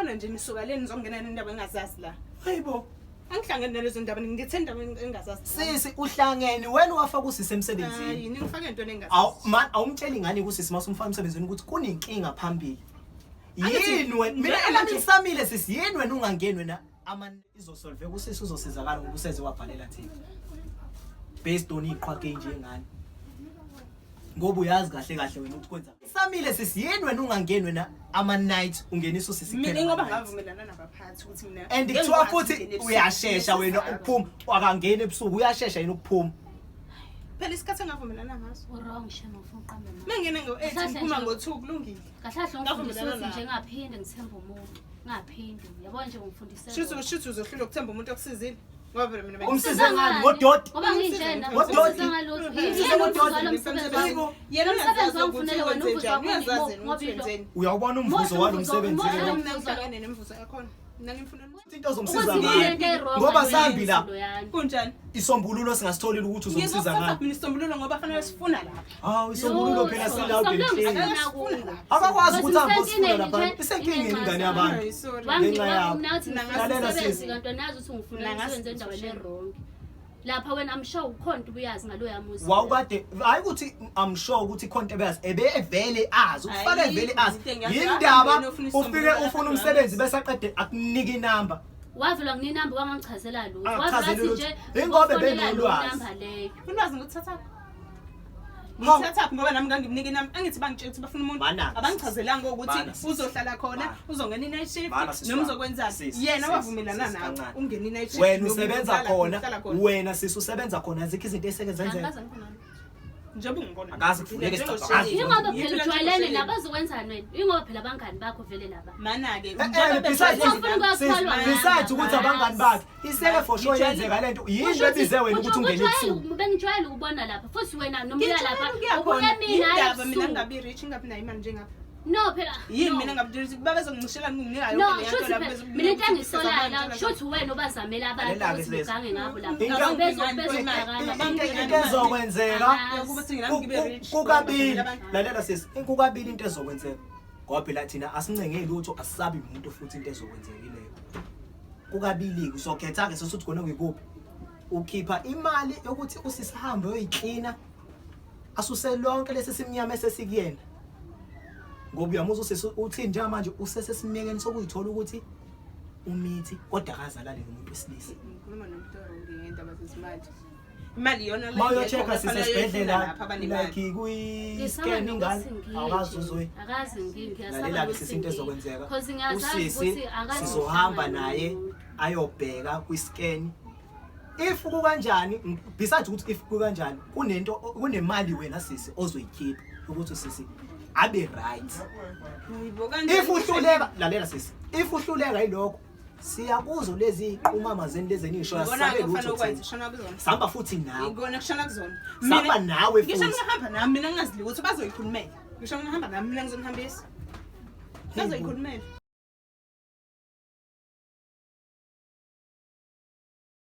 khona nje nisuka le nizongena indaba engazazi la. Hayibo. Angihlangene nalezo ndaba ngithe indaba engazazi. Sisi uhlangene wena wafaka usisi emsebenzini. Hayi ngifake into engazazi. Awumtsheli ngani kusisi masumfaka emsebenzini ukuthi kunenkinga phambili. Yini wena mina elamisamile sisi yini wena ungangeni wena izosolve kusisi uzosizakala ngoba useze wabhalela thina. Based on iqhwake njengani. Ngoba uyazi kahle kahle wena ukuthi kwenza. Samile sisi yini wena ungangeni wena ama night ungenisa usisi kuphela. Mina ngoba ngavumelana nabaphathi ukuthi mina and kuthiwa futhi uyashesha wena ukuphuma akangeni ebusuku uyashesha yini ukuphuma. Phela isikhathi engavumelana ngaso. Wrong shame ufunqamba manje. Mengene ngo8 ngiphuma ngo2 kulungile. Kahle ngifundisa ukuthi nje ngaphinde ngithemba umuntu. Ngaphinde. Yabona nje ngifundisa. Shuthi uzohlula ukuthemba umuntu okusizile. Ngoba phela mina umsize ngani ngodoti. Ngoba nginjena. Ngodoti. Yena umsebenzi wangifunela wena uvuzo uyawubona umvuzo walo umsebenzi lo. Ngingane nemvuzo yakhona. Mina ngimfunela into ozomsiza ngayo. Ngoba sambi la. Kunjani? Isombululo singasitholile ukuthi uzomsiza ngayo. Mina isombululo ngoba fanele sifuna lapha. Hawu isombululo phela silawude nhle. Akakwazi ukuthi ahambe usifuna lapha. Isenkingeni ingane yabantu. Wangiba umnathi ngasebenzi kanti nazi ukuthi ngifuna umsebenzi endaweni errong. Lapha wena I'm sure ukhonto uyazi ngalo yamuzi. Wawukade hayi ukuthi I'm sure ukuthi ikhonto ebeyazi ebevele azi ufake vele azi yindaba ufike ufuna umsebenzi bese aqede akunika inamba. Wavela ngini inamba wangichazela lo. Wavela nje ingobe benolwazi. Inamba leyo. Ulwazi ngikuthatha. Ngithatha ngoba nami ngangimnika inamba angithi bangitshela ukuthi bafuna umuntu abangichazelanga ukuthi uzohlala khona uzongena i-night shift noma uzokwenzani yena wavumelana nawe ungena i-night shift wena usebenza khona wena sisi usebenza khona azikho izinto eseke zenzeka njengoba ungibona akazi kufuneka isicabha ingoba phela ujwayelene nabazokwenzani wena ingoba phela abangani bakho vele laba mana ke besides ukuthi abangani bakhe iseke for sure yenzeka lento yini ebize wena ukuthi ungene ebusuku bengijwayele ukubona lapha futhi wena nomya lapha ubuya mina ngabi rich ngabi nayo imali njengapha no phela yini mina ngabudilisi babezongishela nginginga yonke le nto mina into engisolayo la shothi wena obazamela abantu ukuthi ugange ngabo lapha into ezokwenzeka kukabili lalela sisi inkukabili into ezokwenzeka ngoba phela thina asincengeli lutho asisabi umuntu futhi into ezokwenzekileyo kukabili usokhetha ke sosuthi khona ngikuphi ukhipha imali yokuthi usisihambe uyoyiklina asuse lonke lesi simnyama esesikuyena ngoba uyamuzwa uthi nje manje usesesimekeni sokuyithola ukuthi umithi kodwa akazalale nomuntu wesilisa ngikhuluma nomuntu ngendaba zesimali imali yona le mayocheka sisesibhedlela like kuyi-scan ingane akazi uzwe akazi ngiyasaba lalela ke isinto ezokwenzeka usisi sizohamba naye ayobheka kwi-scan if kukanjani besides ukuthi if kukanjani kunento kunemali wena sisi ozoyikhipha ukuthi sisi abe right if uhluleka lalela sisi if uhluleka yilokho siyakuzo lezi umamazeni lezi enisho sabe lutho samba futhi nawe ngibona kushona kuzona samba nawe futhi ngisho ngihamba nami mina ngingazili ukuthi bazoyikhulumela ngisho ngihamba nami mina ngizonihambisa bazoyikhulumela